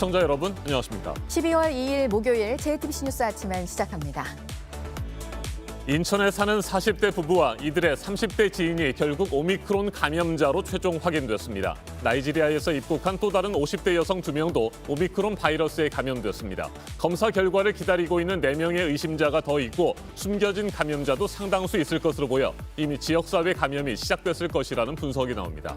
시청자 여러분, 안녕하십니까. 12월 2일 목요일 JTBC 뉴스 아침엔 시작합니다. 인천에 사는 40대 부부와 이들의 30대 지인이 결국 오미크론 감염자로 최종 확인됐습니다. 나이지리아에서 입국한 또 다른 50대 여성 2명도 오미크론 바이러스에 감염됐습니다. 검사 결과를 기다리고 있는 4명의 의심자가 더 있고 숨겨진 감염자도 상당수 있을 것으로 보여 이미 지역사회 감염이 시작됐을 것이라는 분석이 나옵니다.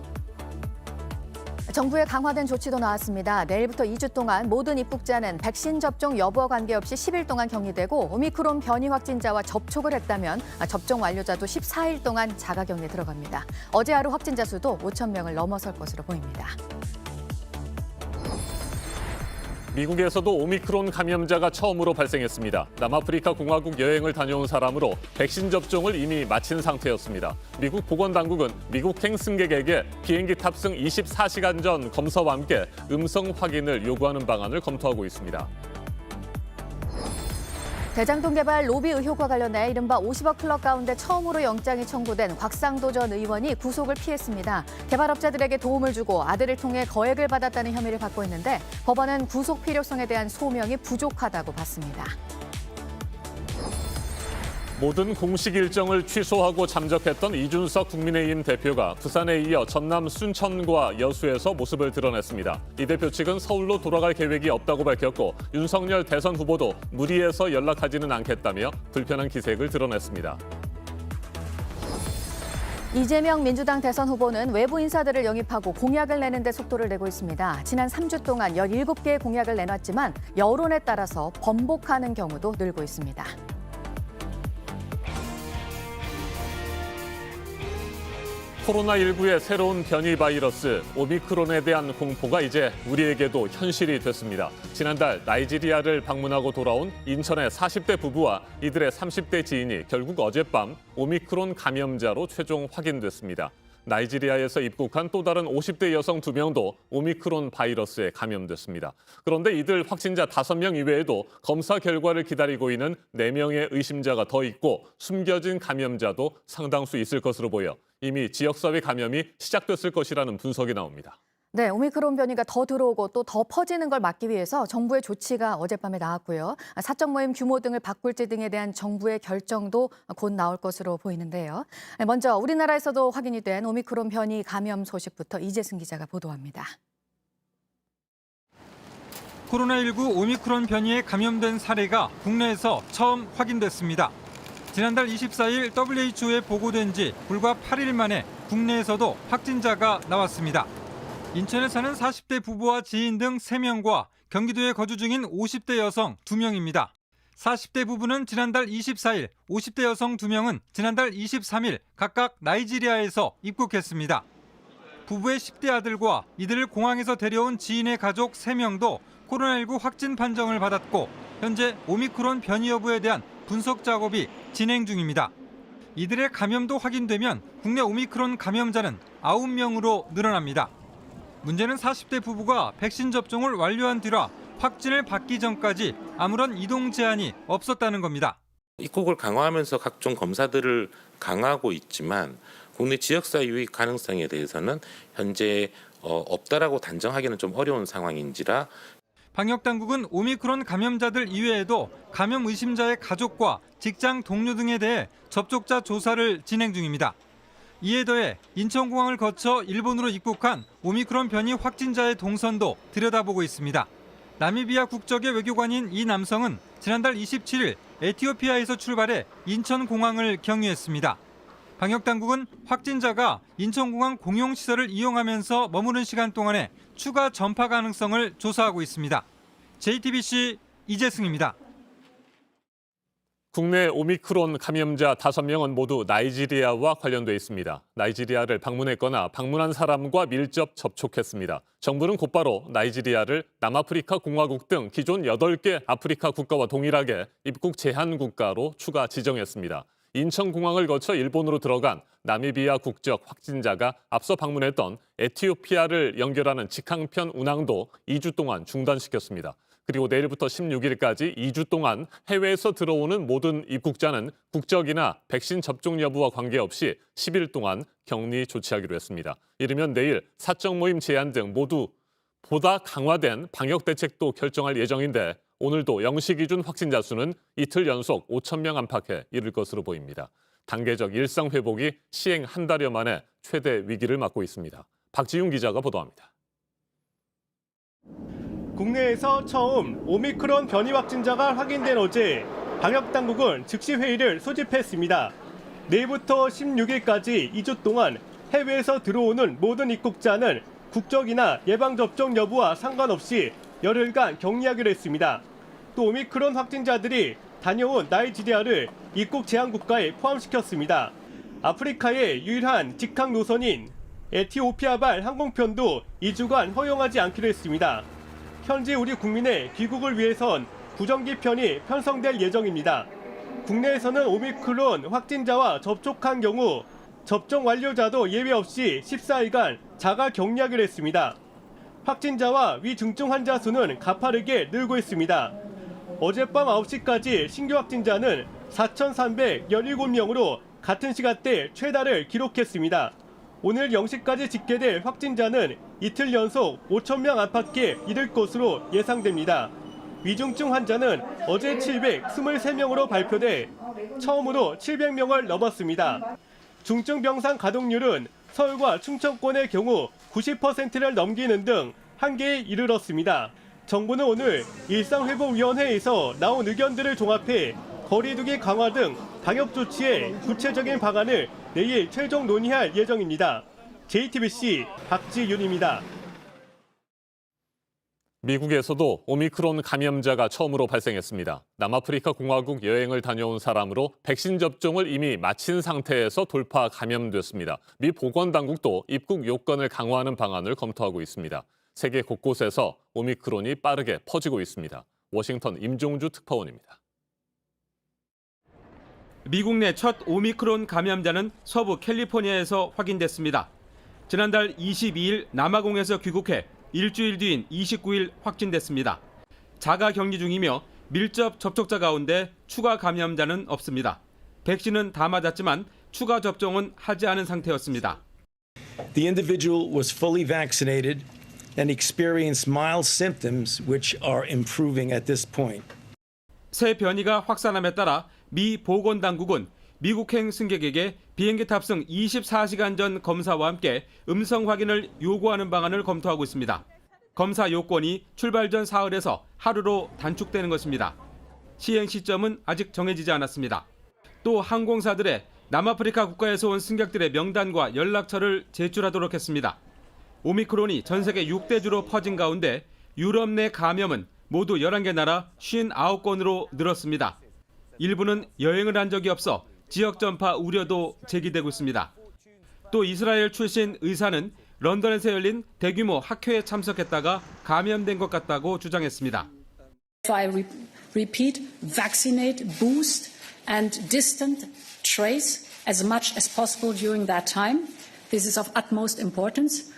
정부의 강화된 조치도 나왔습니다. 내일부터 2주 동안 모든 입국자는 백신 접종 여부와 관계없이 10일 동안 격리되고 오미크론 변이 확진자와 접촉을 했다면 접종 완료자도 14일 동안 자가격리에 들어갑니다. 어제 하루 확진자 수도 5천 명을 넘어설 것으로 보입니다. 미국에서도 오미크론 감염자가 처음으로 발생했습니다. 남아프리카 공화국 여행을 다녀온 사람으로 백신 접종을 이미 마친 상태였습니다. 미국 보건당국은 미국행 승객에게 비행기 탑승 24시간 전 검사와 함께 음성 확인을 요구하는 방안을 검토하고 있습니다. 대장동 개발 로비 의혹과 관련해 이른바 50억 클럽 가운데 처음으로 영장이 청구된 곽상도 전 의원이 구속을 피했습니다. 개발업자들에게 도움을 주고 아들을 통해 거액을 받았다는 혐의를 받고 있는데 법원은 구속 필요성에 대한 소명이 부족하다고 봤습니다. 모든 공식 일정을 취소하고 잠적했던 이준석 국민의힘 대표가 부산에 이어 전남 순천과 여수에서 모습을 드러냈습니다. 이 대표 측은 서울로 돌아갈 계획이 없다고 밝혔고 윤석열 대선 후보도 무리해서 연락하지는 않겠다며 불편한 기색을 드러냈습니다. 이재명 민주당 대선 후보는 외부 인사들을 영입하고 공약을 내는 데 속도를 내고 있습니다. 지난 3주 동안 17개의 공약을 내놨지만 여론에 따라서 번복하는 경우도 늘고 있습니다. 코로나19의 새로운 변이 바이러스 오미크론에 대한 공포가 이제 우리에게도 현실이 됐습니다. 지난달 나이지리아를 방문하고 돌아온 인천의 40대 부부와 이들의 30대 지인이 결국 어젯밤 오미크론 감염자로 최종 확인됐습니다. 나이지리아에서 입국한 또 다른 50대 여성 2명도 오미크론 바이러스에 감염됐습니다. 그런데 이들 확진자 5명 이외에도 검사 결과를 기다리고 있는 4명의 의심자가 더 있고 숨겨진 감염자도 상당수 있을 것으로 보여 이미 지역사회 감염이 시작됐을 것이라는 분석이 나옵니다. 네, 오미크론 변이가 더 들어오고 또 더 퍼지는 걸 막기 위해서 정부의 조치가 어젯밤에 나왔고요. 사적 모임 규모 등을 바꿀지 등에 대한 정부의 결정도 곧 나올 것으로 보이는데요. 먼저 우리나라에서도 확인이 된 오미크론 변이 감염 소식부터 이재승 기자가 보도합니다. 코로나19 오미크론 변이에 감염된 사례가 국내에서 처음 확인됐습니다. 지난달 24일 WHO에 보고된 지 불과 8일 만에 국내에서도 확진자가 나왔습니다. 인천에 사는 40대 부부와 지인 등 3명과 경기도에 거주 중인 50대 여성 2명입니다. 40대 부부는 지난달 24일, 50대 여성 2명은 지난달 23일 각각 나이지리아에서 입국했습니다. 부부의 10대 아들과 이들을 공항에서 데려온 지인의 가족 3명도 코로나19 확진 판정을 받았고 현재 오미크론 변이 여부에 대한 분석 작업이 진행 중입니다. 이들의 감염도 확인되면 국내 오미크론 감염자는 9명으로 늘어납니다. 문제는 40대 부부가 백신 접종을 완료한 뒤라 확진을 받기 전까지 아무런 이동 제한이 없었다는 겁니다. 입국을 강화하면서 각종 검사들을 강화하고 있지만 국내 지역사 유입 가능성에 대해서는 현재 없다라고 단정하기는 좀 어려운 상황인지라 방역당국은 오미크론 감염자들 이외에도 감염 의심자의 가족과 직장 동료 등에 대해 접촉자 조사를 진행 중입니다. 이에 더해 인천공항을 거쳐 일본으로 입국한 오미크론 변이 확진자의 동선도 들여다보고 있습니다. 나미비아 국적의 외교관인 이 남성은 지난달 27일 에티오피아에서 출발해 인천공항을 경유했습니다. 방역당국은 확진자가 인천공항 공용시설을 이용하면서 머무른 시간 동안에 추가 전파 가능성을 조사하고 있습니다. JTBC 이재승입니다. 국내 오미크론 감염자 5명은 모두 나이지리아와 관련돼 있습니다. 나이지리아를 방문했거나 방문한 사람과 밀접 접촉했습니다. 정부는 곧바로 나이지리아를 남아프리카 공화국 등 기존 8개 아프리카 국가와 동일하게 입국 제한 국가로 추가 지정했습니다. 인천공항을 거쳐 일본으로 들어간 나미비아 국적 확진자가 앞서 방문했던 에티오피아를 연결하는 직항편 운항도 2주 동안 중단시켰습니다. 그리고 내일부터 16일까지 2주 동안 해외에서 들어오는 모든 입국자는 국적이나 백신 접종 여부와 관계없이 10일 동안 격리 조치하기로 했습니다. 이르면 내일 사적 모임 제한 등 모두 보다 강화된 방역 대책도 결정할 예정인데 오늘도 영시 기준 확진자 수는 이틀 연속 5천 명 안팎에 이를 것으로 보입니다. 단계적 일상 회복이 시행 한 달여 만에 최대 위기를 맞고 있습니다. 박지윤 기자가 보도합니다. 국내에서 처음 오미크론 변이 확진자가 확인된 어제 방역당국은 즉시 회의를 소집했습니다. 내일부터 16일까지 2주 동안 해외에서 들어오는 모든 입국자는 국적이나 예방접종 여부와 상관없이 열흘간 격리하기로 했습니다. 또 오미크론 확진자들이 다녀온 나이지리아를 입국 제한 국가에 포함시켰습니다. 아프리카의 유일한 직항 노선인 에티오피아발 항공편도 2주간 허용하지 않기로 했습니다. 현재 우리 국민의 귀국을 위해선 구정기 편이 편성될 예정입니다. 국내에서는 오미크론 확진자와 접촉한 경우 접종 완료자도 예외 없이 14일간 자가 격리하기로 했습니다. 확진자와 위중증 환자 수는 가파르게 늘고 있습니다. 어젯밤 9시까지 신규 확진자는 4,317명으로 같은 시간대 최다를 기록했습니다. 오늘 0시까지 집계될 확진자는 이틀 연속 5천 명 안팎에 이를 것으로 예상됩니다. 위중증 환자는 어제 723명으로 발표돼 처음으로 700명을 넘었습니다. 중증 병상 가동률은 서울과 충청권의 경우 90%를 넘기는 등 한계에 이르렀습니다. 정부는 오늘 일상회복위원회에서 나온 의견들을 종합해 거리두기 강화 등 방역 조치의 구체적인 방안을 내일 최종 논의할 예정입니다. JTBC 박지윤입니다. 미국에서도 오미크론 감염자가 처음으로 발생했습니다. 남아프리카 공화국 여행을 다녀온 사람으로 백신 접종을 이미 마친 상태에서 돌파 감염됐습니다. 미 보건당국도 입국 요건을 강화하는 방안을 검토하고 있습니다. 세계 곳곳에서 오미크론이 빠르게 퍼지고 있습니다. 워싱턴 임종주 특파원입니다. 미국 내 첫 오미크론 감염자는 서부 캘리포니아에서 확인됐습니다. 지난달 22일 남아공에서 귀국해 일주일 뒤인 29일 확진됐습니다. 자가 격리 중이며 밀접 접촉자 가운데 추가 감염자는 없습니다. 백신은 다 맞았지만 추가 접종은 하지 않은 상태였습니다. The individual was fully vaccinated and experienced mild symptoms which are improving at this point. 새 변이가 확산함에 따라 미 보건당국은 미국행 승객에게 비행기 탑승 24시간 전 검사와 함께 음성 확인을 요구하는 방안을 검토하고 있습니다. 검사 요건이 출발 전 사흘에서 하루로 단축되는 것입니다. 시행 시점은 아직 정해지지 않았습니다. 또 항공사들의 남아프리카 국가에서 온 승객들의 명단과 연락처를 제출하도록 했습니다. 오미크론이 전 세계 6대주로 퍼진 가운데 유럽 내 감염은 모두 11개 나라 59건으로 늘었습니다. 일부는 여행을 한 적이 없어 지역 전파 우려도 제기되고 있습니다. 또 이스라엘 출신 의사는 런던에서 열린 대규모 학회에 참석했다가 감염된 것 같다고 주장했습니다. I repeat, vaccinate, boost and distant trace as much as possible during that time. This is of utmost importance.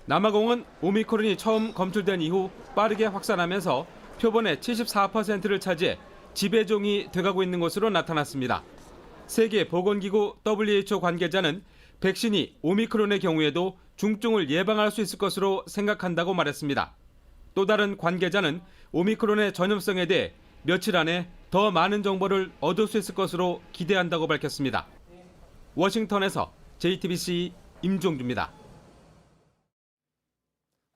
남아공은 오미크론이 처음 검출된 이후 빠르게 확산하면서 표본의 74%를 차지해 지배종이 돼가고 있는 것으로 나타났습니다. 세계보건기구 WHO 관계자는 백신이 오미크론의 경우에도 중증을 예방할 수 있을 것으로 생각한다고 말했습니다. 또 다른 관계자는 오미크론의 전염성에 대해 며칠 안에 더 많은 정보를 얻을 수 있을 것으로 기대한다고 밝혔습니다. 워싱턴에서 JTBC 임종주입니다.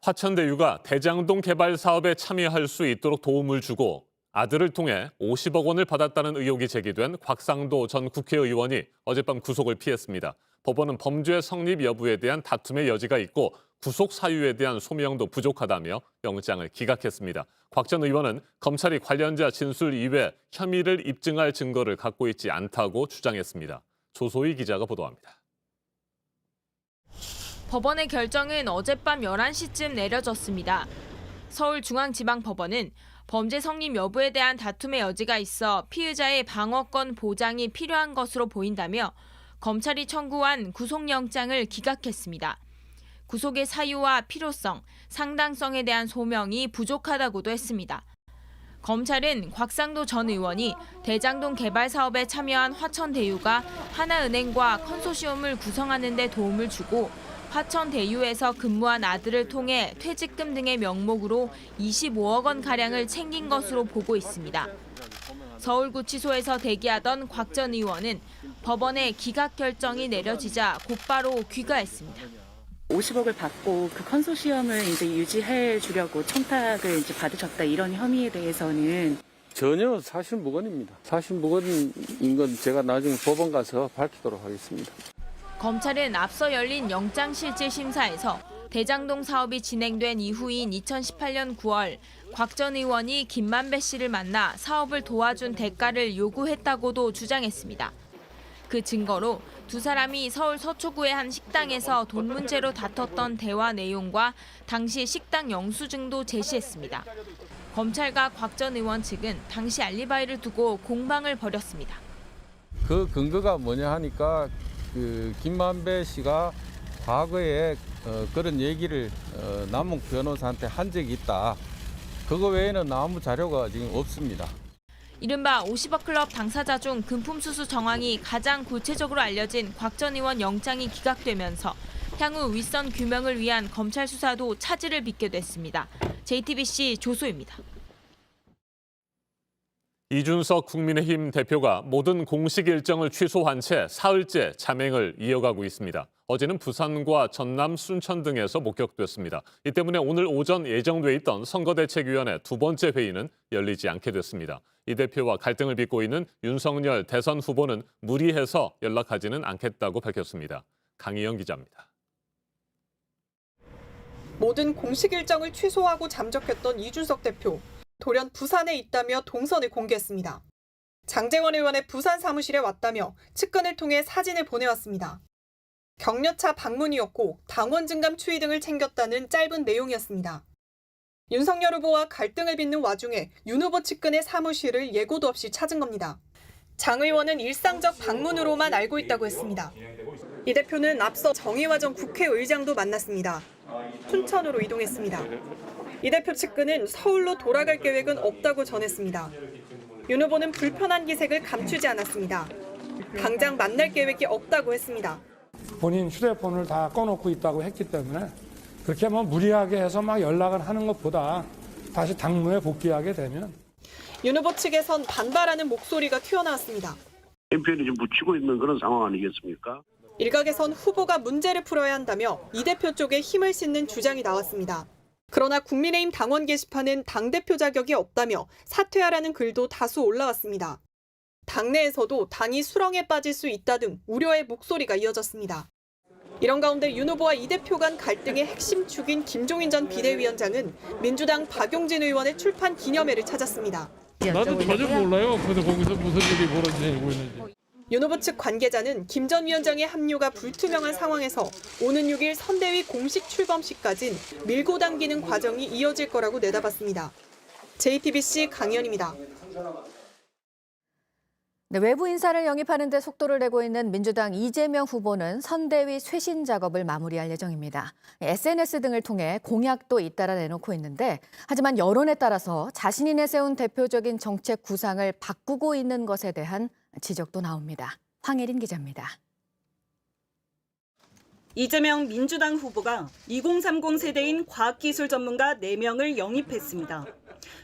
화천대유가 대장동 개발 사업에 참여할 수 있도록 도움을 주고 아들을 통해 50억 원을 받았다는 의혹이 제기된 곽상도 전 국회의원이 어젯밤 구속을 피했습니다. 법원은 범죄 성립 여부에 대한 다툼의 여지가 있고 구속 사유에 대한 소명도 부족하다며 영장을 기각했습니다. 곽 전 의원은 검찰이 관련자 진술 이외 혐의를 입증할 증거를 갖고 있지 않다고 주장했습니다. 조소희 기자가 보도합니다. 법원의 결정은 어젯밤 11시쯤 내려졌습니다. 서울중앙지방법원은 범죄 성립 여부에 대한 다툼의 여지가 있어 피의자의 방어권 보장이 필요한 것으로 보인다며 검찰이 청구한 구속영장을 기각했습니다. 구속의 사유와 필요성, 상당성에 대한 소명이 부족하다고도 했습니다. 검찰은 곽상도 전 의원이 대장동 개발 사업에 참여한 화천대유가 하나은행과 컨소시엄을 구성하는 데 도움을 주고 화천 대유에서 근무한 아들을 통해 퇴직금 등의 명목으로 25억 원가량을 챙긴 것으로 보고 있습니다. 서울구치소에서 대기하던 곽 전 의원은 법원의 기각 결정이 내려지자 곧바로 귀가했습니다. 50억을 받고 그 컨소시엄을 이제 유지해 주려고 청탁을 이제 받으셨다 이런 혐의에 대해서는 전혀 사실무근입니다. 사실무근인 건 제가 나중에 법원 가서 밝히도록 하겠습니다. 검찰은 앞서 열린 영장실질심사에서 대장동 사업이 진행된 이후인 2018년 9월 곽 전 의원이 김만배 씨를 만나 사업을 도와준 대가를 요구했다고도 주장했습니다. 그 증거로 두 사람이 서울 서초구의 한 식당에서 돈 문제로 다퉜던 대화 내용과 당시 식당 영수증도 제시했습니다. 검찰과 곽 전 의원 측은 당시 알리바이를 두고 공방을 벌였습니다. 그 근거가 뭐냐 하니까 김만배 씨가 과거에 그런 얘기를 남욱 변호사한테 한 적이 있다. 그거 외에는 아무 자료가 지금 없습니다. 이른바 50억 클럽 당사자 중 금품 수수 정황이 가장 구체적으로 알려진 곽 전 의원 영장이 기각되면서 향후 윗선 규명을 위한 검찰 수사도 차질을 빚게 됐습니다. JTBC 조소입니다. 이준석 국민의힘 대표가 모든 공식 일정을 취소한 채 사흘째 잠행을 이어가고 있습니다. 어제는 부산과 전남, 순천 등에서 목격됐습니다. 이 때문에 오늘 오전 예정돼 있던 선거대책위원회 두 번째 회의는 열리지 않게 됐습니다. 이 대표와 갈등을 빚고 있는 윤석열 대선 후보는 무리해서 연락하지는 않겠다고 밝혔습니다. 강희영 기자입니다. 모든 공식 일정을 취소하고 잠적했던 이준석 대표. 돌연 부산에 있다며 동선을 공개했습니다. 장제원 의원의 부산 사무실에 왔다며 측근을 통해 사진을 보내왔습니다. 격려차 방문이었고 당원 증감 추이 등을 챙겼다는 짧은 내용이었습니다. 윤석열 후보와 갈등을 빚는 와중에 윤 후보 측근의 사무실을 예고도 없이 찾은 겁니다. 장 의원은 일상적 방문으로만 알고 있다고 했습니다. 이 대표는 앞서 정의화 전 국회의장도 만났습니다. 춘천으로 이동했습니다. 이 대표 측근은 서울로 돌아갈 계획은 없다고 전했습니다. 윤 후보는 불편한 기색을 감추지 않았습니다. 당장 만날 계획이 없다고 했습니다. 본인 휴대폰을 다 꺼놓고 있다고 했기 때문에 그렇게 무리하게 해서 막 연락을 하는 것보다 다시 당무에 복귀하게 되면. 윤 후보 측에선 반발하는 목소리가 튀어나왔습니다. 캠페인이 좀 묻히고 있는 그런 상황 아니겠습니까? 일각에선 후보가 문제를 풀어야 한다며 이 대표 쪽에 힘을 싣는 주장이 나왔습니다. 그러나 국민의힘 당원 게시판은 당대표 자격이 없다며 사퇴하라는 글도 다수 올라왔습니다. 당내에서도 당이 수렁에 빠질 수 있다 등 우려의 목소리가 이어졌습니다. 이런 가운데 윤 후보와 이 대표 간 갈등의 핵심 축인 김종인 전 비대위원장은 민주당 박용진 의원의 출판 기념회를 찾았습니다. 나도 전혀 몰라요. 그래서 거기서 무슨 일이 벌어지고 있는지. 윤 후보 측 관계자는 김 전 위원장의 합류가 불투명한 상황에서 오는 6일 선대위 공식 출범식까진 밀고 당기는 과정이 이어질 거라고 내다봤습니다. JTBC 강희연입니다. 네, 외부 인사를 영입하는 데 속도를 내고 있는 민주당 이재명 후보는 선대위 쇄신 작업을 마무리할 예정입니다. SNS 등을 통해 공약도 잇따라 내놓고 있는데 하지만 여론에 따라서 자신이 내세운 대표적인 정책 구상을 바꾸고 있는 것에 대한 지적도 나옵니다. 황혜린 기자입니다. 이재명 민주당 후보가 2030 세대인 과학기술 전문가 4명을 영입했습니다.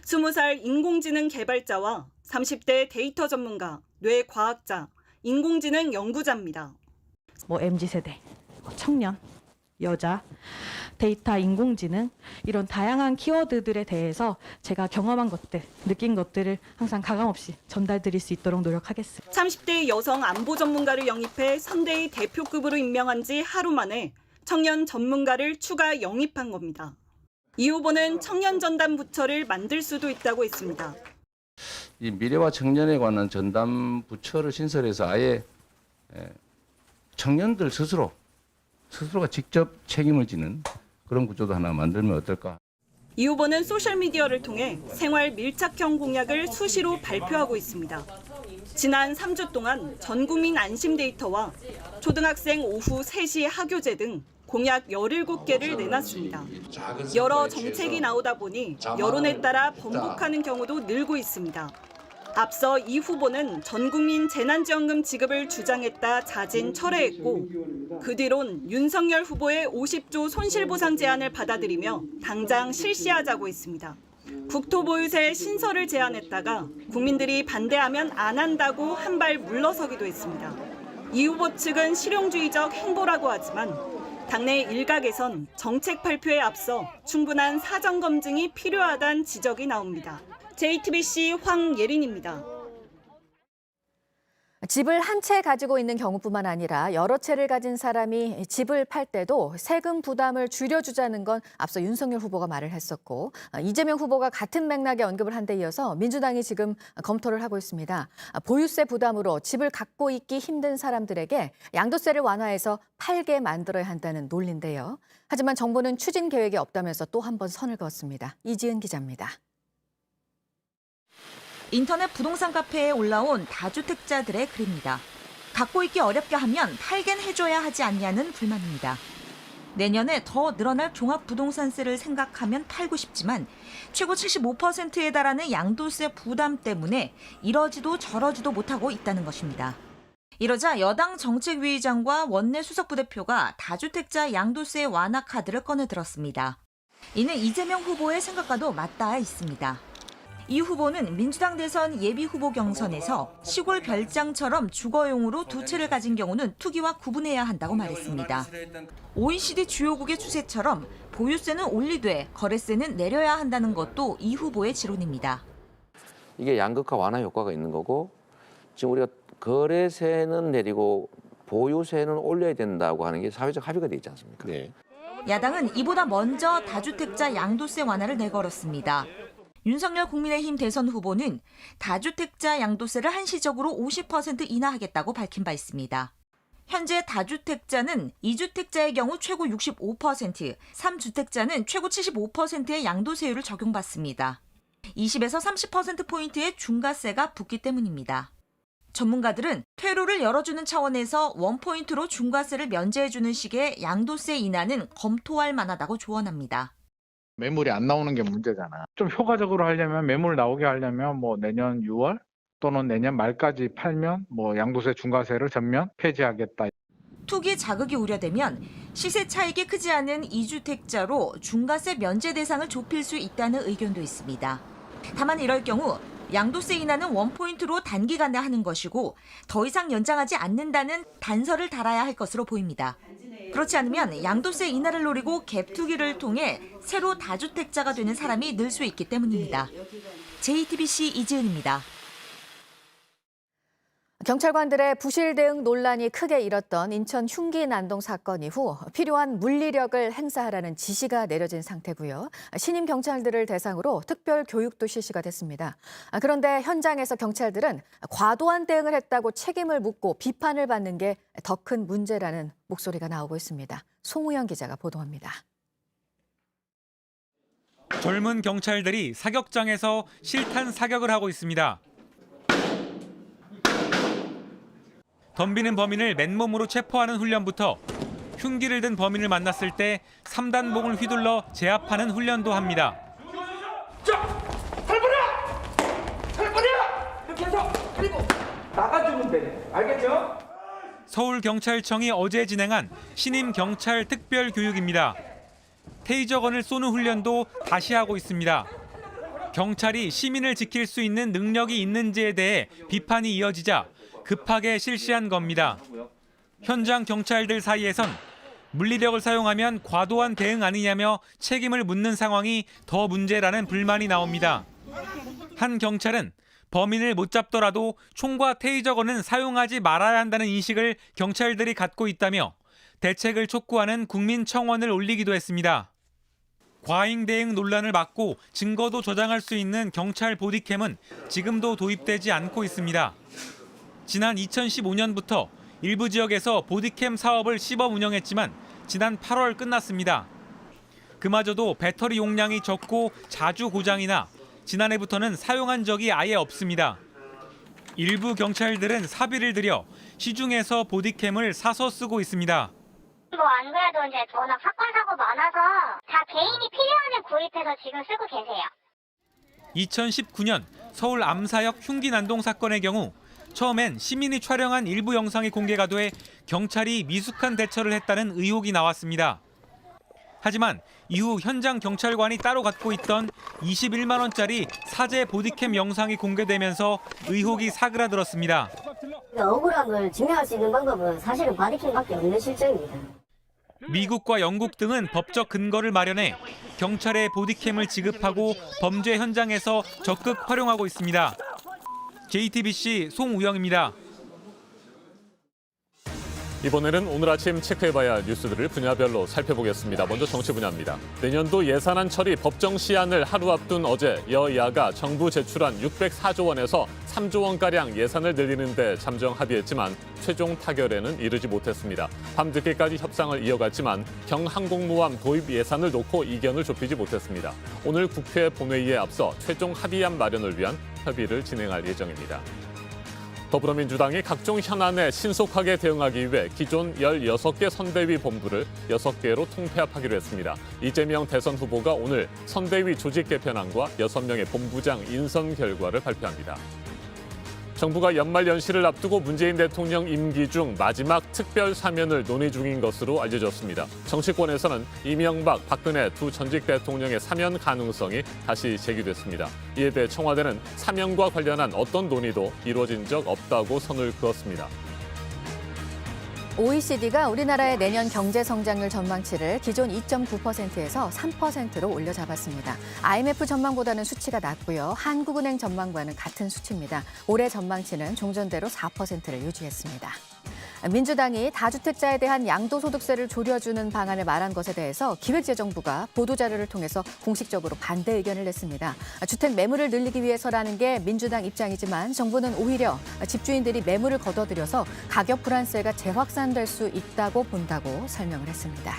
20살 인공지능 개발자와 30대 데이터 전문가, 뇌과학자, 인공지능 연구자입니다. MZ세대, 청년, 여자, 데이터, 인공지능 이런 다양한 키워드들에 대해서 제가 경험한 것들, 느낀 것들을 항상 가감없이 전달드릴 수 있도록 노력하겠습니다. 30대 여성 안보 전문가를 영입해 선대위 대표급으로 임명한 지 하루 만에 청년 전문가를 추가 영입한 겁니다. 이 후보는 청년 전담 부처를 만들 수도 있다고 했습니다. 이 미래와 청년에 관한 전담 부처를 신설해서 아예 청년들 스스로가 직접 책임을 지는 그런 구조도 하나 만들면 어떨까? 이 후보는 소셜미디어를 통해 생활 밀착형 공약을 수시로 발표하고 있습니다. 지난 3주 동안 전국민 안심 데이터와 초등학생 오후 3시 학교제 등 공약 17개를 내놨습니다. 여러 정책이 나오다 보니 여론에 따라 번복하는 경우도 늘고 있습니다. 앞서 이 후보는 전국민 재난지원금 지급을 주장했다 자진 철회했고 그 뒤론 윤석열 후보의 50조 손실보상 제안을 받아들이며 당장 실시하자고 했습니다. 국토보유세 신설을 제안했다가 국민들이 반대하면 안 한다고 한 발 물러서기도 했습니다. 이 후보 측은 실용주의적 행보라고 하지만 당내 일각에선 정책 발표에 앞서 충분한 사전 검증이 필요하다는 지적이 나옵니다. JTBC 황예린입니다. 집을 한 채 가지고 있는 경우뿐만 아니라 여러 채를 가진 사람이 집을 팔 때도 세금 부담을 줄여주자는 건 앞서 윤석열 후보가 말을 했었고 이재명 후보가 같은 맥락에 언급을 한 데 이어서 민주당이 지금 검토를 하고 있습니다. 보유세 부담으로 집을 갖고 있기 힘든 사람들에게 양도세를 완화해서 팔게 만들어야 한다는 논리인데요. 하지만 정부는 추진 계획이 없다면서 또 한 번 선을 그었습니다. 이지은 기자입니다. 인터넷 부동산 카페에 올라온 다주택자들의 글입니다. 갖고 있기 어렵게 하면 팔겐 해줘야 하지 않냐는 불만입니다. 내년에 더 늘어날 종합부동산세를 생각하면 팔고 싶지만 최고 75%에 달하는 양도세 부담 때문에 이러지도 저러지도 못하고 있다는 것입니다. 이러자 여당 정책위의장과 원내 수석부대표가 다주택자 양도세 완화 카드를 꺼내들었습니다. 이는 이재명 후보의 생각과도 맞닿아 있습니다. 이 후보는 민주당 대선 예비후보 경선에서 시골 별장처럼 주거용으로 두 채를 가진 경우는 투기와 구분해야 한다고 말했습니다. OECD 주요국의 추세처럼 보유세는 올리되 거래세는 내려야 한다는 것도 이 후보의 지론입니다. 이게 양극화 완화 효과가 있는 거고 지금 우리가 거래세는 내리고 보유세는 올려야 된다고 하는 게 사회적 합의가 돼 있지 않습니까? 네. 야당은 이보다 먼저 다주택자 양도세 완화를 내걸었습니다. 윤석열 국민의힘 대선 후보는 다주택자 양도세를 한시적으로 50% 인하하겠다고 밝힌 바 있습니다. 현재 다주택자는 2주택자의 경우 최고 65%, 3주택자는 최고 75%의 양도세율을 적용받습니다. 20에서 30%포인트의 중과세가 붙기 때문입니다. 전문가들은 퇴로를 열어주는 차원에서 원포인트로 중과세를 면제해주는 식의 양도세 인하는 검토할 만하다고 조언합니다. 매물이 안 나오는 게 문제잖아. 좀 효과적으로 하려면 매물 나오게 하려면 뭐 내년 6월 또는 내년 말까지 팔면 뭐 양도세 중과세를 전면 폐지하겠다. 투기 자극이 우려되면 시세 차익이 크지 않은 2주택자로 중과세 면제 대상을 좁힐 수 있다는 의견도 있습니다. 다만 이럴 경우 양도세 인하는 원포인트로 단기간에 하는 것이고 더 이상 연장하지 않는다는 단서를 달아야 할 것으로 보입니다. 그렇지 않으면 양도세 인하를 노리고 갭투기를 통해 새로 다주택자가 되는 사람이 늘 수 있기 때문입니다. JTBC 이지은입니다. 경찰관들의 부실 대응 논란이 크게 일었던 인천 흉기 난동 사건 이후 필요한 물리력을 행사하라는 지시가 내려진 상태고요. 신임 경찰들을 대상으로 특별 교육도 실시가 됐습니다. 그런데 현장에서 경찰들은 과도한 대응을 했다고 책임을 묻고 비판을 받는 게 더 큰 문제라는 목소리가 나오고 있습니다. 송우영 기자가 보도합니다. 젊은 경찰들이 사격장에서 실탄 사격을 하고 있습니다. 덤비는 범인을 맨몸으로 체포하는 훈련부터 흉기를 든 범인을 만났을 때 3단봉을 휘둘러 제압하는 훈련도 합니다. 이렇게 해서 그리고 나가주면 돼. 알겠죠? 서울경찰청이 어제 진행한 신임 경찰 특별 교육입니다. 테이저건을 쏘는 훈련도 다시 하고 있습니다. 경찰이 시민을 지킬 수 있는 능력이 있는지에 대해 비판이 이어지자 급하게 실시한 겁니다. 현장 경찰들 사이에선 물리력을 사용하면 과도한 대응 아니냐며 책임을 묻는 상황이 더 문제라는 불만이 나옵니다. 한 경찰은 범인을 못 잡더라도 총과 테이저건은 사용하지 말아야 한다는 인식을 경찰들이 갖고 있다며 대책을 촉구하는 국민청원을 올리기도 했습니다. 과잉 대응 논란을 막고 증거도 저장할 수 있는 경찰 보디캠은 지금도 도입되지 않고 있습니다. 지난 2015년부터 일부 지역에서 보디캠 사업을 시범 운영했지만 지난 8월 끝났습니다. 그마저도 배터리 용량이 적고 자주 고장이나 지난해부터는 사용한 적이 아예 없습니다. 일부 경찰들은 사비를 들여 시중에서 보디캠을 사서 쓰고 있습니다. 뭐 안 그래도 이제 워낙 사건 사고 많아서 다 개인이 필요하면 구입해서 지금 쓰고 계세요. 2019년 서울 암사역 흉기 난동 사건의 경우 처음엔 시민이 촬영한 일부 영상이 공개가 돼 경찰이 미숙한 대처를 했다는 의혹이 나왔습니다. 하지만 이후 현장 경찰관이 따로 갖고 있던 21만 원짜리 사제 보디캠 영상이 공개되면서 의혹이 사그라들었습니다. 억울한 걸 증명할 수 있는 방법은 사실은 바디캠밖에 없는 실정입니다. 미국과 영국 등은 법적 근거를 마련해 경찰에 보디캠을 지급하고 범죄 현장에서 적극 활용하고 있습니다. JTBC 송우영입니다. 이번에는 오늘 아침 체크해봐야 할 뉴스들을 분야별로 살펴보겠습니다. 먼저 정치 분야입니다. 내년도 예산안 처리 법정 시한을 하루 앞둔 어제 여야가 정부 제출한 604조 원에서 3조 원가량 예산을 늘리는 데 잠정 합의했지만 최종 타결에는 이르지 못했습니다. 밤늦게까지 협상을 이어갔지만 경항공모함 도입 예산을 놓고 이견을 좁히지 못했습니다. 오늘 국회 본회의에 앞서 최종 합의안 마련을 위한 협의를 진행할 예정입니다. 더불어민주당이 각종 현안에 신속하게 대응하기 위해 기존 16개 선대위 본부를 6개로 통폐합하기로 했습니다. 이재명 대선 후보가 오늘 선대위 조직 개편안과 6명의 본부장 인선 결과를 발표합니다. 정부가 연말연시를 앞두고 문재인 대통령 임기 중 마지막 특별 사면을 논의 중인 것으로 알려졌습니다. 정치권에서는 이명박, 박근혜 두 전직 대통령의 사면 가능성이 다시 제기됐습니다. 이에 대해 청와대는 사면과 관련한 어떤 논의도 이루어진 적 없다고 선을 그었습니다. OECD가 우리나라의 내년 경제 성장률 전망치를 기존 2.9%에서 3%로 올려잡았습니다. IMF 전망보다는 수치가 낮고요. 한국은행 전망과는 같은 수치입니다. 올해 전망치는 종전대로 4%를 유지했습니다. 민주당이 다주택자에 대한 양도소득세를 줄여주는 방안을 말한 것에 대해서 기획재정부가 보도자료를 통해서 공식적으로 반대 의견을 냈습니다. 주택 매물을 늘리기 위해서라는 게 민주당 입장이지만 정부는 오히려 집주인들이 매물을 거둬들여서 가격 불안세가 재확산될 수 있다고 본다고 설명을 했습니다.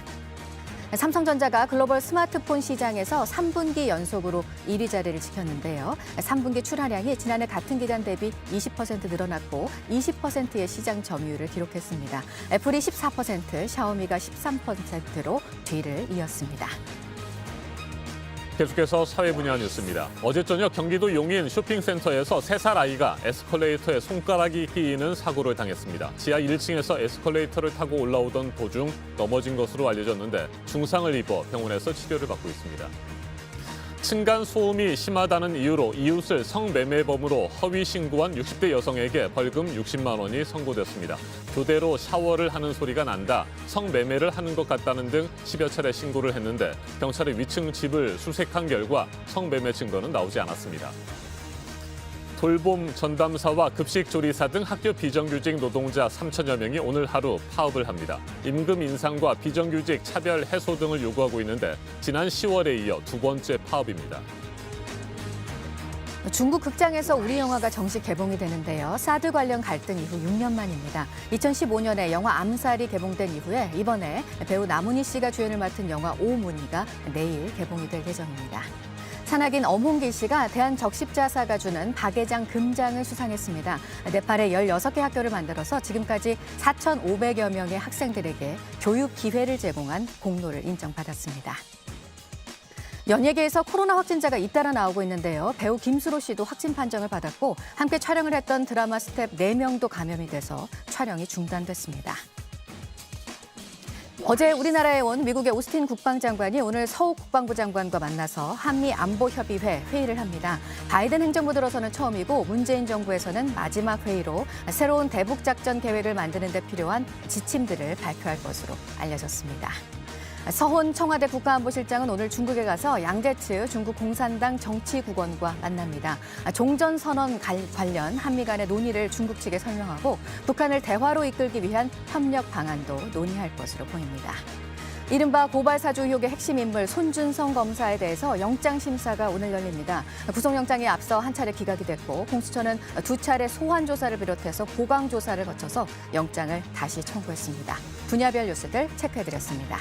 삼성전자가 글로벌 스마트폰 시장에서 3분기 연속으로 1위 자리를 지켰는데요. 3분기 출하량이 지난해 같은 기간 대비 20% 늘어났고 20%의 시장 점유율을 기록했습니다. 애플이 14%, 샤오미가 13%로 뒤를 이었습니다. 계속해서 사회 분야 뉴스입니다. 어제 저녁 경기도 용인 쇼핑센터에서 3살 아이가 에스컬레이터에 손가락이 끼이는 사고를 당했습니다. 지하 1층에서 에스컬레이터를 타고 올라오던 도중 넘어진 것으로 알려졌는데 중상을 입어 병원에서 치료를 받고 있습니다. 층간 소음이 심하다는 이유로 이웃을 성매매범으로 허위 신고한 60대 여성에게 벌금 60만 원이 선고됐습니다. 교대로 샤워를 하는 소리가 난다, 성매매를 하는 것 같다는 등 10여 차례 신고를 했는데 경찰이 위층 집을 수색한 결과 성매매 증거는 나오지 않았습니다. 돌봄 전담사와 급식조리사 등 학교 비정규직 노동자 3천여 명이 오늘 하루 파업을 합니다. 임금 인상과 비정규직 차별 해소 등을 요구하고 있는데 지난 10월에 이어 두 번째 파업입니다. 중국 극장에서 우리 영화가 정식 개봉이 되는데요. 사드 관련 갈등 이후 6년 만입니다. 2015년에 영화 암살이 개봉된 이후에 이번에 배우 남은희 씨가 주연을 맡은 영화 오문희가 내일 개봉이 될 예정입니다. 산악인 엄홍길 씨가 대한적십자사가 주는 박애장 금장을 수상했습니다. 네팔에 16개 학교를 만들어서 지금까지 4,500여 명의 학생들에게 교육 기회를 제공한 공로를 인정받았습니다. 연예계에서 코로나 확진자가 잇따라 나오고 있는데요. 배우 김수로 씨도 확진 판정을 받았고 함께 촬영을 했던 드라마 스텝 4명도 감염이 돼서 촬영이 중단됐습니다. 어제 우리나라에 온 미국의 오스틴 국방장관이 오늘 서욱 국방부 장관과 만나서 한미안보협의회 회의를 합니다. 바이든 행정부 들어서는 처음이고 문재인 정부에서는 마지막 회의로 새로운 대북작전 계획을 만드는 데 필요한 지침들을 발표할 것으로 알려졌습니다. 서훈 청와대 국가안보실장은 오늘 중국에 가서 양제츠 중국 공산당 정치국원과 만납니다. 종전선언 관련 한미 간의 논의를 중국 측에 설명하고 북한을 대화로 이끌기 위한 협력 방안도 논의할 것으로 보입니다. 이른바 고발사주 의혹의 핵심 인물 손준성 검사에 대해서 영장심사가 오늘 열립니다. 구속영장에 앞서 한 차례 기각이 됐고 공수처는 2차례 소환조사를 비롯해서 보강조사를 거쳐서 영장을 다시 청구했습니다. 분야별 뉴스들 체크해드렸습니다.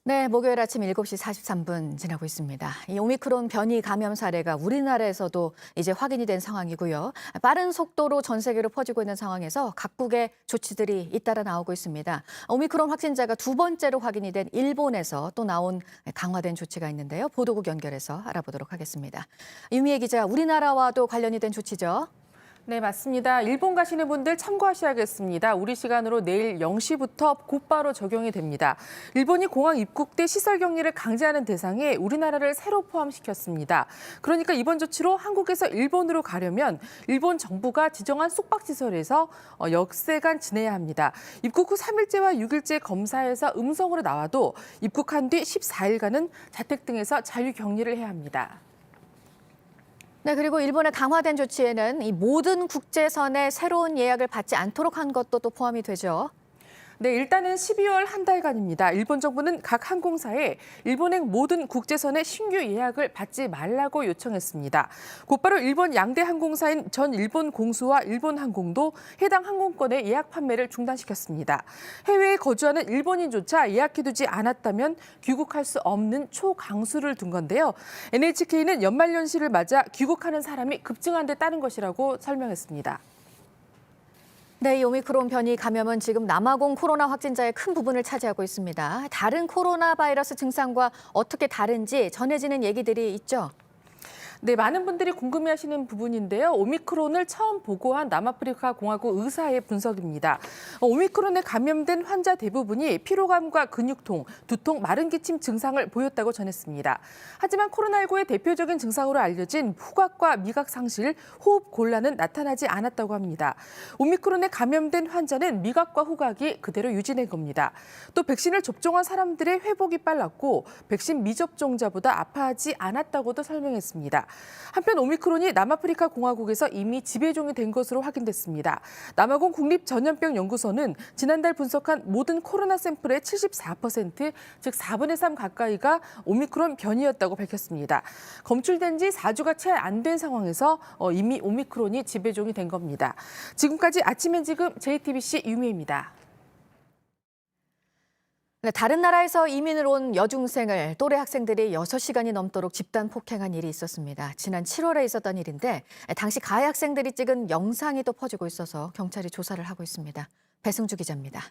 네, 목요일 아침 7시 43분 지나고 있습니다. 이 오미크론 변이 감염 사례가 우리나라에서도 이제 확인이 된 상황이고요. 빠른 속도로 전 세계로 퍼지고 있는 상황에서 각국의 조치들이 잇따라 나오고 있습니다. 오미크론 확진자가 두 번째로 확인이 된 일본에서 또 나온 강화된 조치가 있는데요. 보도국 연결해서 알아보도록 하겠습니다. 유미애 기자, 우리나라와도 관련이 된 조치죠? 네, 맞습니다. 일본 가시는 분들 참고하셔야겠습니다. 우리 시간으로 내일 0시부터 곧바로 적용이 됩니다. 일본이 공항 입국 때 시설 격리를 강제하는 대상에 우리나라를 새로 포함시켰습니다. 그러니까 이번 조치로 한국에서 일본으로 가려면 일본 정부가 지정한 숙박시설에서 역세간 지내야 합니다. 입국 후 3일째와 6일째 검사에서 음성으로 나와도 입국한 뒤 14일간은 자택 등에서 자유 격리를 해야 합니다. 네, 그리고 일본의 강화된 조치에는 이 모든 국제선에 새로운 예약을 받지 않도록 한 것도 또 포함이 되죠. 네, 일단은 12월 한 달간입니다. 일본 정부는 각 항공사에 일본행 모든 국제선의 신규 예약을 받지 말라고 요청했습니다. 곧바로 일본 양대 항공사인 전 일본 공수와 일본 항공도 해당 항공권의 예약 판매를 중단시켰습니다. 해외에 거주하는 일본인조차 예약해두지 않았다면 귀국할 수 없는 초강수를 둔 건데요. NHK는 연말연시를 맞아 귀국하는 사람이 급증한 데 따른 것이라고 설명했습니다. 네, 이 오미크론 변이 감염은 지금 남아공 코로나 확진자의 큰 부분을 차지하고 있습니다. 다른 코로나 바이러스 증상과 어떻게 다른지 전해지는 얘기들이 있죠. 네, 많은 분들이 궁금해하시는 부분인데요. 오미크론을 처음 보고한 남아프리카 공화국 의사의 분석입니다. 오미크론에 감염된 환자 대부분이 피로감과 근육통, 두통, 마른 기침 증상을 보였다고 전했습니다. 하지만 코로나19의 대표적인 증상으로 알려진 후각과 미각 상실, 호흡 곤란은 나타나지 않았다고 합니다. 오미크론에 감염된 환자는 미각과 후각이 그대로 유지된 겁니다. 또 백신을 접종한 사람들의 회복이 빨랐고 백신 미접종자보다 아파하지 않았다고도 설명했습니다. 한편 오미크론이 남아프리카 공화국에서 이미 지배종이 된 것으로 확인됐습니다. 남아공 국립전염병연구소는 지난달 분석한 모든 코로나 샘플의 74%, 즉 4분의 3 가까이가 오미크론 변이였다고 밝혔습니다. 검출된 지 4주가 채 안 된 상황에서 이미 오미크론이 지배종이 된 겁니다. 지금까지 아침엔 지금 JTBC 유미입니다. 네, 다른 나라에서 이민을 온 여중생을 또래 학생들이 6시간이 넘도록 집단 폭행한 일이 있었습니다. 지난 7월에 있었던 일인데 당시 가해 학생들이 찍은 영상이 또 퍼지고 있어서 경찰이 조사를 하고 있습니다. 배승주 기자입니다.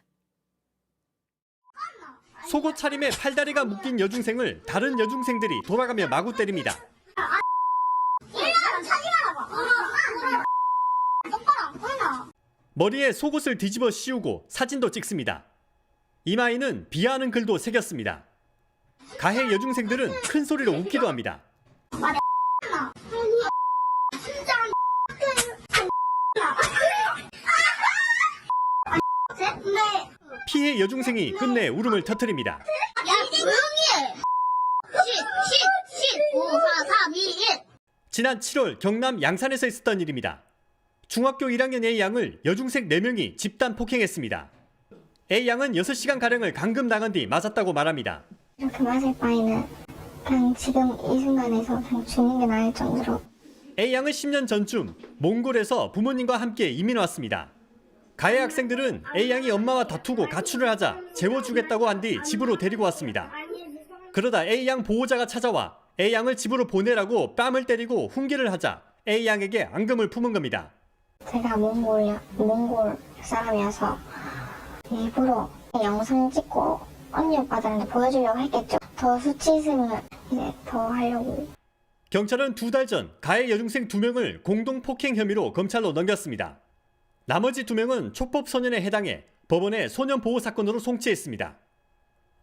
속옷 차림에 팔다리가 묶인 여중생을 다른 여중생들이 돌아가며 마구 때립니다. 머리에 속옷을 뒤집어 씌우고 사진도 찍습니다. 이마에는 비하하는 글도 새겼습니다. 가해 여중생들은 큰 소리로 웃기도 합니다. 피해 여중생이 끝내 울음을 터뜨립니다. 지난 7월 경남 양산에서 있었던 일입니다. 중학교 1학년 A양을 여중생 4명이 집단 폭행했습니다. A양은 6시간가량을 감금당한 뒤 맞았다고 말합니다. 이렇게 맞을 바에는 그냥 지금 이 순간에서 그냥 죽는 게 나을 정도로. A양은 10년 전쯤 몽골에서 부모님과 함께 이민 왔습니다. 가해 학생들은 A양이 엄마와 다투고 가출을 하자 재워주겠다고 한 뒤 집으로 데리고 왔습니다. 그러다 A양 보호자가 찾아와 A양을 집으로 보내라고 뺨을 때리고 훈계를 하자 A양에게 앙금을 품은 겁니다. 제가 몽골 사람이어서 일부러 영상 찍고 언니 오빠들한테 보여주려고 했겠죠. 더 수치심을 이제 더 하려고. 경찰은 2달 전 가해 여중생 2명을 공동 폭행 혐의로 검찰로 넘겼습니다. 나머지 2명은 촉법 소년에 해당해 법원에 소년 보호 사건으로 송치했습니다.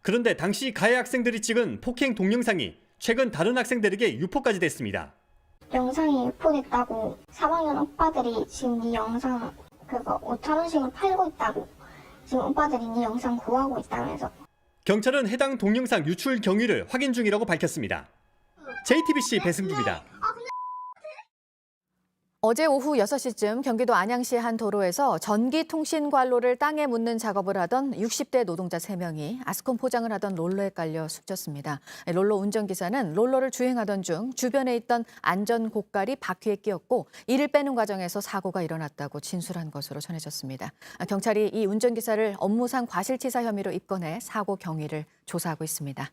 그런데 당시 가해 학생들이 찍은 폭행 동영상이 최근 다른 학생들에게 유포까지 됐습니다. 영상이 유포됐다고 3학년 오빠들이 지금 이 영상 그거 5,000원씩으로 팔고 있다고. 지금 오빠들이 이 영상 구하고 있다면서. 경찰은 해당 동영상 유출 경위를 확인 중이라고 밝혔습니다. JTBC 배승주입니다. 어제 오후 6시쯤 경기도 안양시의 한 도로에서 전기통신관로를 땅에 묻는 작업을 하던 60대 노동자 3명이 아스콘 포장을 하던 롤러에 깔려 숨졌습니다. 롤러 운전기사는 롤러를 주행하던 중 주변에 있던 안전고깔이 바퀴에 끼었고 이를 빼는 과정에서 사고가 일어났다고 진술한 것으로 전해졌습니다. 경찰이 이 운전기사를 업무상 과실치사 혐의로 입건해 사고 경위를 조사하고 있습니다.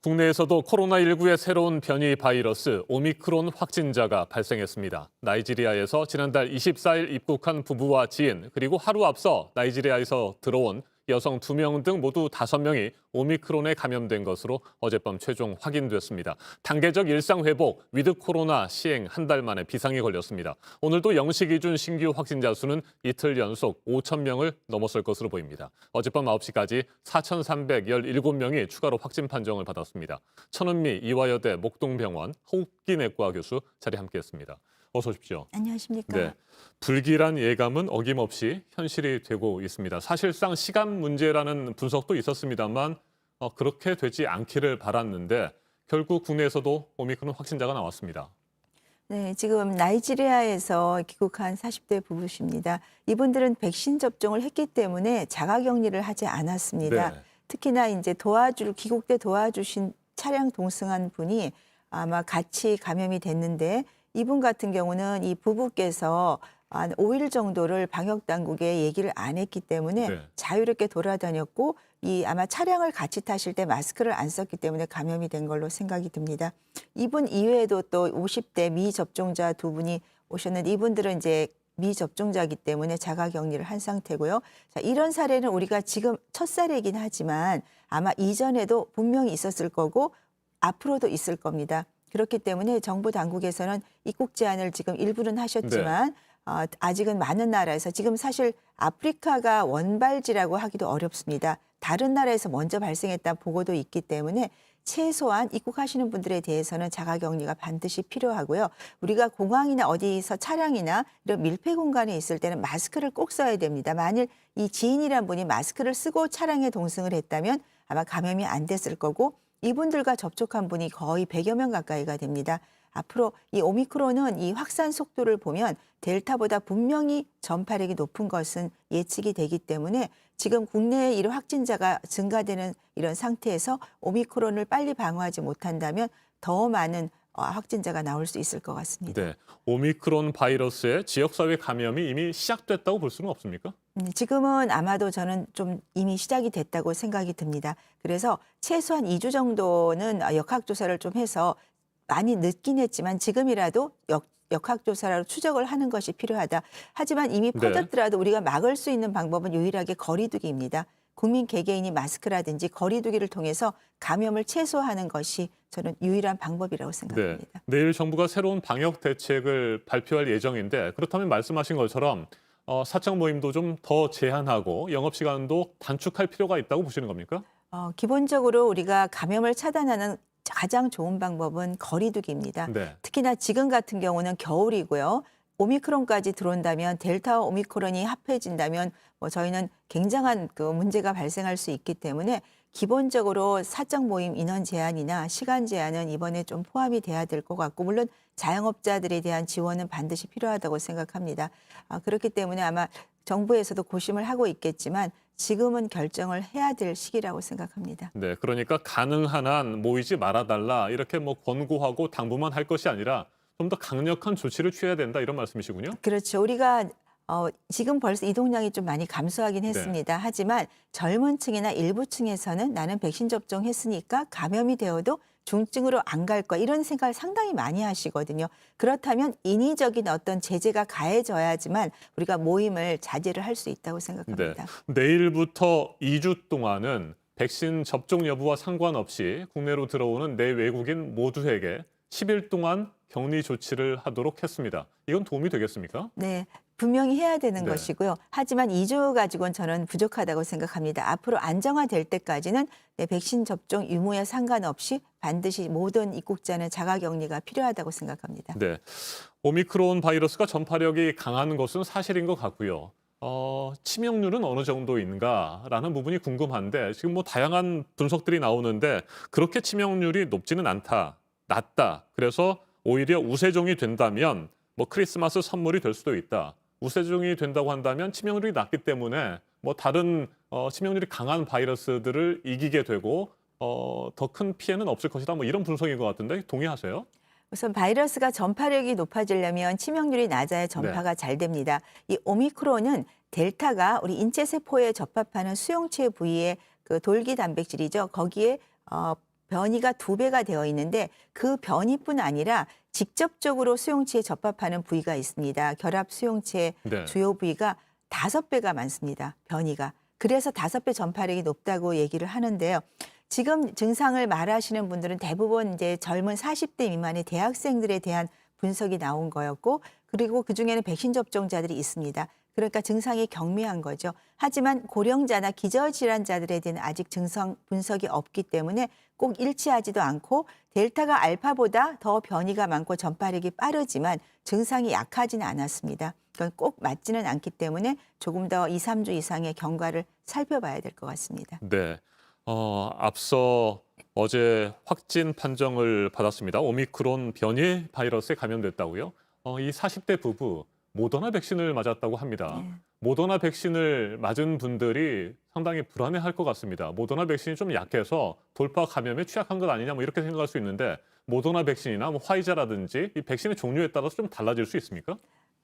국내에서도 코로나19의 새로운 변이 바이러스 오미크론 확진자가 발생했습니다. 나이지리아에서 지난달 24일 입국한 부부와 지인, 그리고 하루 앞서 나이지리아에서 들어온 여성 2명 등 모두 5명이 오미크론에 감염된 것으로 어젯밤 최종 확인됐습니다. 단계적 일상 회복, 위드 코로나 시행 한 달 만에 비상이 걸렸습니다. 오늘도 0시 기준 신규 확진자 수는 이틀 연속 5천 명을 넘었을 것으로 보입니다. 어젯밤 9시까지 4,317명이 추가로 확진 판정을 받았습니다. 천은미 이화여대 목동병원 호흡기내과 교수 자리에 함께했습니다. 어서 오십시오. 안녕하십니까. 네, 불길한 예감은 어김없이 현실이 되고 있습니다. 사실상 시간 문제라는 분석도 있었습니다만 그렇게 되지 않기를 바랐는데 결국 국내에서도 오미크론 확진자가 나왔습니다. 네, 지금 나이지리아에서 귀국한 40대 부부십니다. 이분들은 백신 접종을 했기 때문에 자가격리를 하지 않았습니다. 네. 특히나 이제 귀국 때 도와주신 차량 동승한 분이 아마 같이 감염이 됐는데 이분 같은 경우는 이 부부께서 한 5일 정도를 방역 당국에 얘기를 안 했기 때문에 네. 자유롭게 돌아다녔고 이 아마 차량을 같이 타실 때 마스크를 안 썼기 때문에 감염이 된 걸로 생각이 듭니다. 이분 이외에도 또 50대 미접종자 2분이 오셨는데 이분들은 이제 미접종자이기 때문에 자가격리를 한 상태고요. 자, 이런 사례는 우리가 지금 첫 사례이긴 하지만 아마 이전에도 분명히 있었을 거고 앞으로도 있을 겁니다. 그렇기 때문에 정부 당국에서는 입국 제한을 지금 일부는 하셨지만 아직은 많은 나라에서 지금 사실 아프리카가 원발지라고 하기도 어렵습니다. 다른 나라에서 먼저 발생했다 보고도 있기 때문에 최소한 입국하시는 분들에 대해서는 자가격리가 반드시 필요하고요. 우리가 공항이나 어디서 차량이나 이런 밀폐 공간에 있을 때는 마스크를 꼭 써야 됩니다. 만일 이 지인이란 분이 마스크를 쓰고 차량에 동승을 했다면 아마 감염이 안 됐을 거고 이분들과 접촉한 분이 거의 100여 명 가까이가 됩니다. 앞으로 이 오미크론은 이 확산 속도를 보면 델타보다 분명히 전파력이 높은 것은 예측이 되기 때문에 지금 국내에 이런 확진자가 증가되는 이런 상태에서 오미크론을 빨리 방어하지 못한다면 더 많은 확진자가 나올 수 있을 것 같습니다. 네, 오미크론 바이러스의 지역사회 감염이 이미 시작됐다고 볼 수는 없습니까? 지금은 아마도 저는 좀 이미 시작이 됐다고 생각이 듭니다. 그래서 최소한 2주 정도는 역학조사를 좀 해서 많이 늦긴 했지만 지금이라도 역학조사로 추적을 하는 것이 필요하다. 하지만 이미 퍼졌더라도 우리가 막을 수 있는 방법은 유일하게 거리두기입니다. 국민 개개인이 마스크라든지 거리두기를 통해서 감염을 최소화하는 것이 저는 유일한 방법이라고 생각합니다. 네, 내일 정부가 새로운 방역 대책을 발표할 예정인데 그렇다면 말씀하신 것처럼 사적 모임도 좀 더 제한하고 영업시간도 단축할 필요가 있다고 보시는 겁니까? 기본적으로 우리가 감염을 차단하는 가장 좋은 방법은 거리두기입니다. 네. 특히나 지금 같은 경우는 겨울이고요. 오미크론까지 들어온다면 델타와 오미크론이 합해진다면 저희는 굉장한 그 문제가 발생할 수 있기 때문에 기본적으로 사적 모임 인원 제한이나 시간 제한은 이번에 좀 포함이 돼야 될 것 같고 물론 자영업자들에 대한 지원은 반드시 필요하다고 생각합니다. 그렇기 때문에 아마 정부에서도 고심을 하고 있겠지만 지금은 결정을 해야 될 시기라고 생각합니다. 네, 그러니까 가능한 한 모이지 말아달라 이렇게 권고하고 당부만 할 것이 아니라 좀 더 강력한 조치를 취해야 된다 이런 말씀이시군요. 그렇죠. 우리가 지금 벌써 이동량이 좀 많이 감소하긴 했습니다. 네. 하지만 젊은 층이나 일부 층에서는 나는 백신 접종했으니까 감염이 되어도 중증으로 안 갈 거야 이런 생각을 상당히 많이 하시거든요. 그렇다면 인위적인 어떤 제재가 가해져야지만 우리가 모임을 자제를 할 수 있다고 생각합니다. 네. 내일부터 2주 동안은 백신 접종 여부와 상관없이 국내로 들어오는 내외국인 모두에게 10일 동안 격리 조치를 하도록 했습니다. 이건 도움이 되겠습니까? 네. 분명히 해야 되는 네. 것이고요. 하지만 2주 가지고는 저는 부족하다고 생각합니다. 앞으로 안정화될 때까지는 백신 접종 유무에 상관없이 반드시 모든 입국자는 자가격리가 필요하다고 생각합니다. 네, 오미크론 바이러스가 전파력이 강한 것은 사실인 것 같고요. 치명률은 어느 정도인가라는 부분이 궁금한데 지금 다양한 분석들이 나오는데 그렇게 치명률이 높지는 않다. 낮다. 그래서 오히려 우세종이 된다면 뭐 크리스마스 선물이 될 수도 있다. 우세종이 된다고 한다면 치명률이 낮기 때문에 뭐 다른 치명률이 강한 바이러스들을 이기게 되고 더 큰 피해는 없을 것이다. 뭐 이런 분석인 것 같은데 동의하세요? 우선 바이러스가 전파력이 높아지려면 치명률이 낮아야 전파가 잘 됩니다. 이 오미크론은 델타가 우리 인체 세포에 접합하는 수용체 부위의 그 돌기 단백질이죠. 거기에 변이가 2배가 되어 있는데 그 변이뿐 아니라 직접적으로 수용체에 접합하는 부위가 있습니다. 결합 수용체 네. 주요 부위가 5배가 많습니다. 변이가. 그래서 5배 전파력이 높다고 얘기를 하는데요. 지금 증상을 말하시는 분들은 대부분 이제 젊은 40대 미만의 대학생들에 대한 분석이 나온 거였고, 그리고 그중에는 백신 접종자들이 있습니다. 그러니까 증상이 경미한 거죠. 하지만 고령자나 기저질환자들에 대한 아직 증상 분석이 없기 때문에 꼭 일치하지도 않고, 델타가 알파보다 더 변이가 많고 전파력이 빠르지만 증상이 약하지는 않았습니다. 그건 꼭 맞지는 않기 때문에 조금 더 2, 3주 이상의 경과를 살펴봐야 될 것 같습니다. 네. 앞서 어제 확진 판정을 받았습니다. 오미크론 변이 바이러스에 감염됐다고요? 이 40대 부부 모더나 백신을 맞았다고 합니다. 네. 모더나 백신을 맞은 분들이 상당히 불안해할 것 같습니다. 모더나 백신이 좀 약해서 돌파 감염에 취약한 것 아니냐 뭐 이렇게 생각할 수 있는데 모더나 백신이나 뭐 화이자라든지 이 백신의 종류에 따라서 좀 달라질 수 있습니까?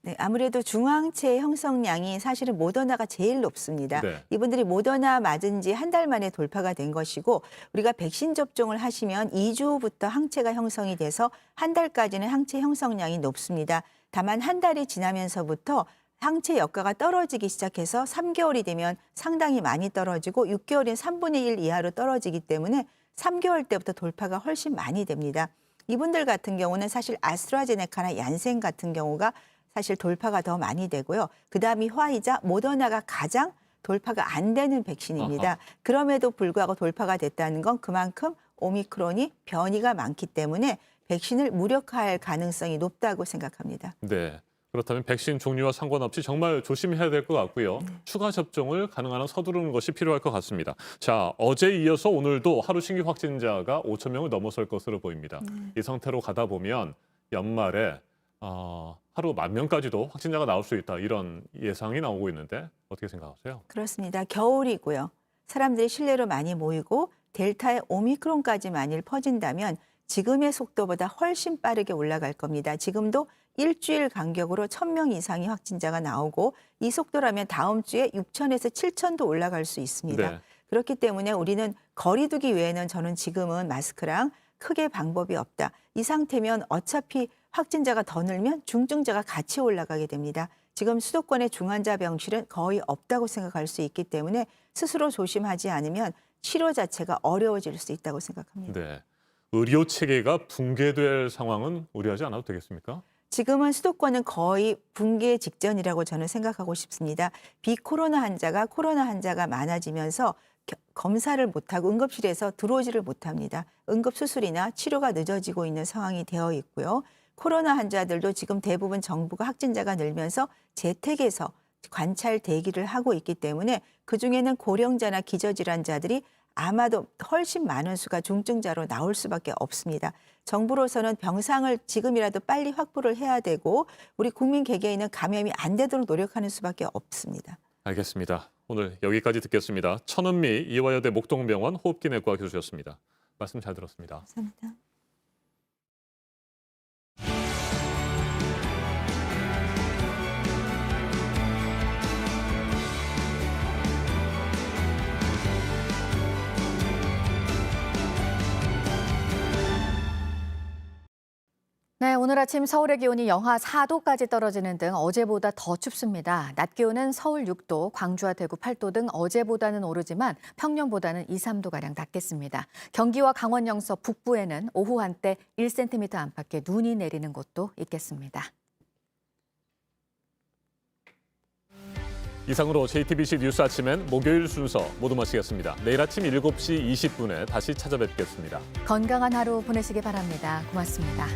네, 아무래도 중앙체 형성량이 사실은 모더나가 제일 높습니다. 네. 이분들이 모더나 맞은 지 한 달 만에 돌파가 된 것이고, 우리가 백신 접종을 하시면 2주부터 항체가 형성이 돼서 한 달까지는 항체 형성량이 높습니다. 다만 한 달이 지나면서부터 항체 역가가 떨어지기 시작해서 3개월이 되면 상당히 많이 떨어지고 6개월인 3분의 1 이하로 떨어지기 때문에 3개월 때부터 돌파가 훨씬 많이 됩니다. 이분들 같은 경우는 사실 아스트라제네카나 얀센 같은 경우가 사실 돌파가 더 많이 되고요. 그다음이 화이자, 모더나가 가장 돌파가 안 되는 백신입니다. 아하. 그럼에도 불구하고 돌파가 됐다는 건 그만큼 오미크론이 변이가 많기 때문에 백신을 무력화할 가능성이 높다고 생각합니다. 네. 그렇다면 백신 종류와 상관없이 정말 조심해야 될 것 같고요. 추가 접종을 가능한 한 서두르는 것이 필요할 것 같습니다. 자, 어제 이어서 오늘도 하루 신규 확진자가 5천 명을 넘어설 것으로 보입니다. 이 상태로 가다 보면 연말에 하루 10,000명까지도 확진자가 나올 수 있다. 이런 예상이 나오고 있는데 어떻게 생각하세요? 그렇습니다. 겨울이고요. 사람들이 실내로 많이 모이고 델타의 오미크론까지 만일 퍼진다면 지금의 속도보다 훨씬 빠르게 올라갈 겁니다. 지금도 일주일 간격으로 1,000명 이상의 확진자가 나오고 이 속도라면 다음 주에 6,000에서 7,000도 올라갈 수 있습니다. 네. 그렇기 때문에 우리는 거리 두기 외에는 저는 지금은 마스크랑 크게 방법이 없다. 이 상태면 어차피 확진자가 더 늘면 중증자가 같이 올라가게 됩니다. 지금 수도권의 중환자 병실은 거의 없다고 생각할 수 있기 때문에 스스로 조심하지 않으면 치료 자체가 어려워질 수 있다고 생각합니다. 네. 의료 체계가 붕괴될 상황은 우려하지 않아도 되겠습니까? 지금은 수도권은 거의 붕괴 직전이라고 저는 생각하고 싶습니다. 비코로나 환자가 코로나 환자가 많아지면서 검사를 못하고 응급실에서 들어오지를 못합니다. 응급수술이나 치료가 늦어지고 있는 상황이 되어 있고요. 코로나 환자들도 지금 대부분 정부가 확진자가 늘면서 재택에서 관찰 대기를 하고 있기 때문에 그중에는 고령자나 기저질환자들이 아마도 훨씬 많은 수가 중증자로 나올 수밖에 없습니다. 정부로서는 병상을 지금이라도 빨리 확보를 해야 되고 우리 국민 개개인은 감염이 안 되도록 노력하는 수밖에 없습니다. 알겠습니다. 오늘 여기까지 듣겠습니다. 천은미 이화여대 목동병원 호흡기내과 교수였습니다. 말씀 잘 들었습니다. 감사합니다. 네, 오늘 아침 서울의 기온이 영하 4도까지 떨어지는 등 어제보다 더 춥습니다. 낮 기온은 서울 6도, 광주와 대구 8도 등 어제보다는 오르지만 평년보다는 2, 3도가량 낮겠습니다. 경기와 강원 영서 북부에는 오후 한때 1cm 안팎의 눈이 내리는 곳도 있겠습니다. 이상으로 JTBC 뉴스 아침엔 목요일 순서 모두 마치겠습니다. 내일 아침 7시 20분에 다시 찾아뵙겠습니다. 건강한 하루 보내시기 바랍니다. 고맙습니다.